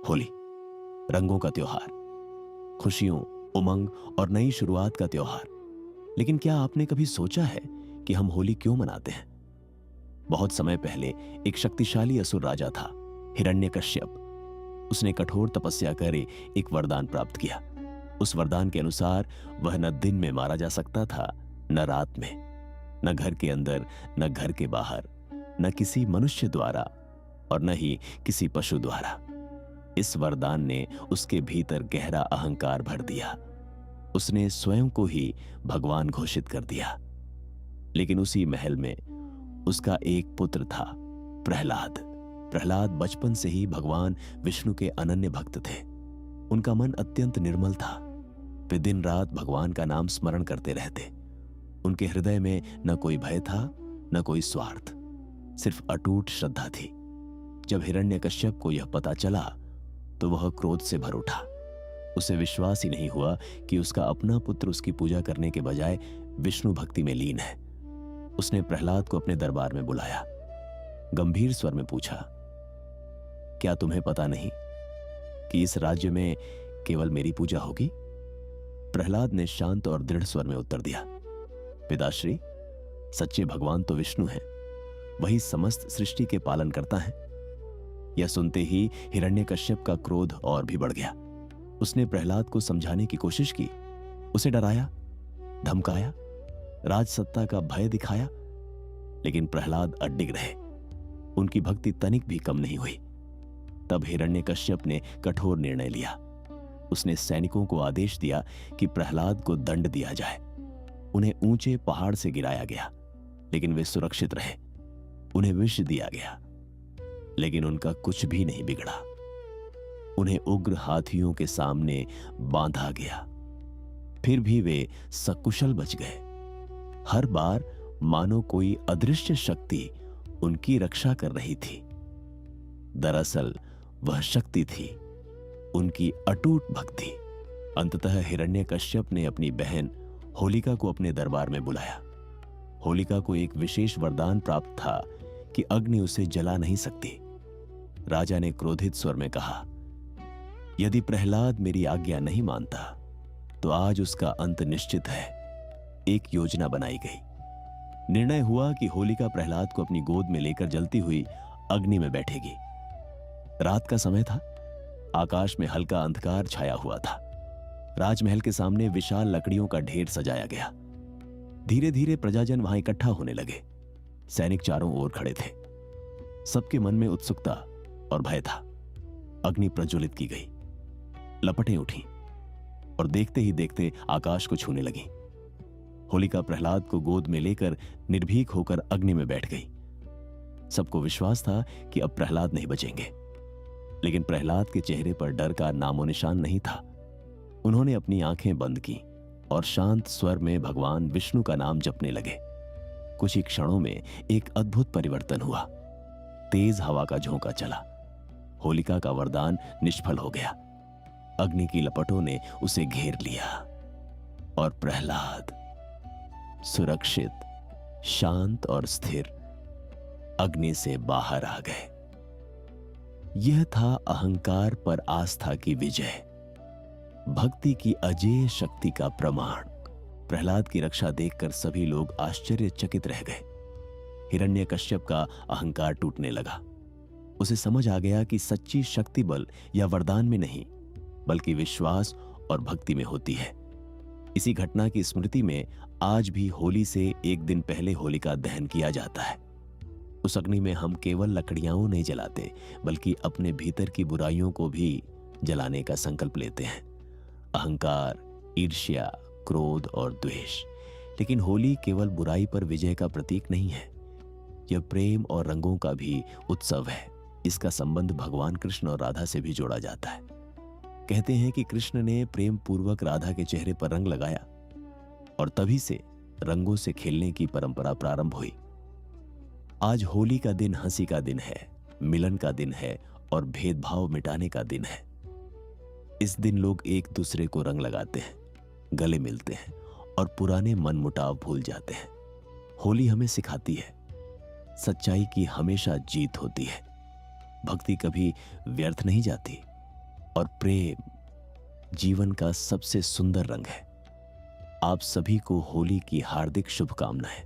होली, रंगों का त्योहार, खुशियों, उमंग और नई शुरुआत का त्योहार। लेकिन क्या आपने कभी सोचा है कि हम होली क्यों मनाते हैं? बहुत समय पहले एक शक्तिशाली असुर राजा था, हिरण्यकश्यप। उसने कठोर तपस्या कर एक वरदान प्राप्त किया। उस वरदान के अनुसार वह न दिन में मारा जा सकता था, न रात में, न घर के अंदर, न घर के बाहर, न किसी मनुष्य द्वारा और न ही किसी पशु द्वारा। इस वरदान ने उसके भीतर गहरा अहंकार भर दिया। उसने स्वयं को ही भगवान घोषित कर दिया। लेकिन उसी महल में उसका एक पुत्र था, प्रहलाद। प्रहलाद बचपन से ही भगवान विष्णु के अनन्य भक्त थे। उनका मन अत्यंत निर्मल था। वे दिन रात भगवान का नाम स्मरण करते रहते। उनके हृदय में न कोई भय था, न कोई स्वार्थ, सिर्फ अटूट श्रद्धा थी। जब हिरण्यकश्यप को यह पता चला तो वह क्रोध से भर उठा। उसे विश्वास ही नहीं हुआ कि उसका अपना पुत्र उसकी पूजा करने के बजाय विष्णु भक्ति में लीन है। उसने प्रहलाद को अपने दरबार में बुलाया। गंभीर स्वर में पूछा, क्या तुम्हें पता नहीं कि इस राज्य में केवल मेरी पूजा होगी? प्रहलाद ने शांत और दृढ़ स्वर में उत्तर दिया, पिताश्री, सच्चे भगवान तो विष्णु हैं। वही समस्त सृष्टि के पालन करता है। यह सुनते ही हिरण्यकश्यप का क्रोध और भी बढ़ गया। उसने प्रहलाद को समझाने की कोशिश की, उसे डराया, धमकाया, राजसत्ता का भय दिखाया, लेकिन प्रहलाद अडिग रहे। उनकी भक्ति तनिक भी कम नहीं हुई। तब हिरण्यकश्यप ने कठोर निर्णय लिया। उसने सैनिकों को आदेश दिया कि प्रहलाद को दंड दिया जाए। उन्हें ऊंचे पहाड़ से गिराया गया, लेकिन वे सुरक्षित रहे। उन्हें विष दिया गया, लेकिन उनका कुछ भी नहीं बिगड़ा। उन्हें उग्र हाथियों के सामने बांधा गया, फिर भी वे सकुशल बच गए। हर बार मानो कोई अदृश्य शक्ति उनकी रक्षा कर रही थी। दरअसल वह शक्ति थी उनकी अटूट भक्ति। अंततः हिरण्यकश्यप ने अपनी बहन होलिका को अपने दरबार में बुलाया। होलिका को एक विशेष वरदान प्राप्त था कि अग्नि उसे जला नहीं सकती। राजा ने क्रोधित स्वर में कहा, यदि प्रहलाद मेरी आज्ञा नहीं मानता तो आज उसका अंत निश्चित है। एक योजना बनाई गई। निर्णय हुआ कि होलिका प्रहलाद को अपनी गोद में लेकर जलती हुई अग्नि में बैठेगी। रात का समय था। आकाश में हल्का अंधकार छाया हुआ था। राजमहल के सामने विशाल लकड़ियों का ढेर सजाया गया। धीरे धीरे प्रजाजन वहां इकट्ठा होने लगे। सैनिक चारों ओर खड़े थे। सबके मन में उत्सुकता और भय था। अग्नि प्रज्वलित की गई, लपटें उठी और देखते ही देखते आकाश को छूने लगी। होलिका प्रहलाद को गोद में लेकर निर्भीक होकर अग्नि में बैठ गई। सबको विश्वास था कि अब प्रहलाद नहीं बचेंगे, लेकिन प्रहलाद के चेहरे पर डर का नामो निशान नहीं था। उन्होंने अपनी आंखें बंद की और शांत स्वर में भगवान विष्णु का नाम जपने लगे। कुछ ही क्षणों में एक अद्भुत परिवर्तन हुआ। तेज हवा का झोंका चला। होलिका का वरदान निष्फल हो गया। अग्नि की लपटों ने उसे घेर लिया और प्रहलाद सुरक्षित, शांत और स्थिर अग्नि से बाहर आ गए। यह था अहंकार पर आस्था की विजय, भक्ति की अजेय शक्ति का प्रमाण। प्रहलाद की रक्षा देखकर सभी लोग आश्चर्यचकित रह गए। हिरण्यकश्यप का अहंकार टूटने लगा। उसे समझ आ गया कि सच्ची शक्ति बल या वरदान में नहीं, बल्कि विश्वास और भक्ति में होती है। इसी घटना की स्मृति में आज भी होली से एक दिन पहले होलिका दहन किया जाता है। उस अग्नि में हम केवल लकड़ियां नहीं जलाते, बल्कि अपने भीतर की बुराइयों को भी जलाने का संकल्प लेते हैं। अहंकार, ईर्ष्या, क्रोध और द्वेष। लेकिन होली केवल बुराई पर विजय का प्रतीक नहीं है। यह प्रेम और रंगों का भी उत्सव है। इसका संबंध भगवान कृष्ण और राधा से भी जोड़ा जाता है। कहते हैं कि कृष्ण ने प्रेम पूर्वक राधा के चेहरे पर रंग लगाया और तभी से रंगों से खेलने की परंपरा प्रारंभ हुई। आज होली का दिन हंसी का दिन है, मिलन का दिन है और भेदभाव मिटाने का दिन है। इस दिन लोग एक दूसरे को रंग लगाते हैं, गले मिलते हैं और पुराने मनमुटाव भूल जाते हैं। होली हमें सिखाती है सच्चाई की हमेशा जीत होती है। भक्ति कभी व्यर्थ नहीं जाती, और प्रेम जीवन का सबसे सुंदर रंग है। आप सभी को होली की हार्दिक शुभकामनाएं।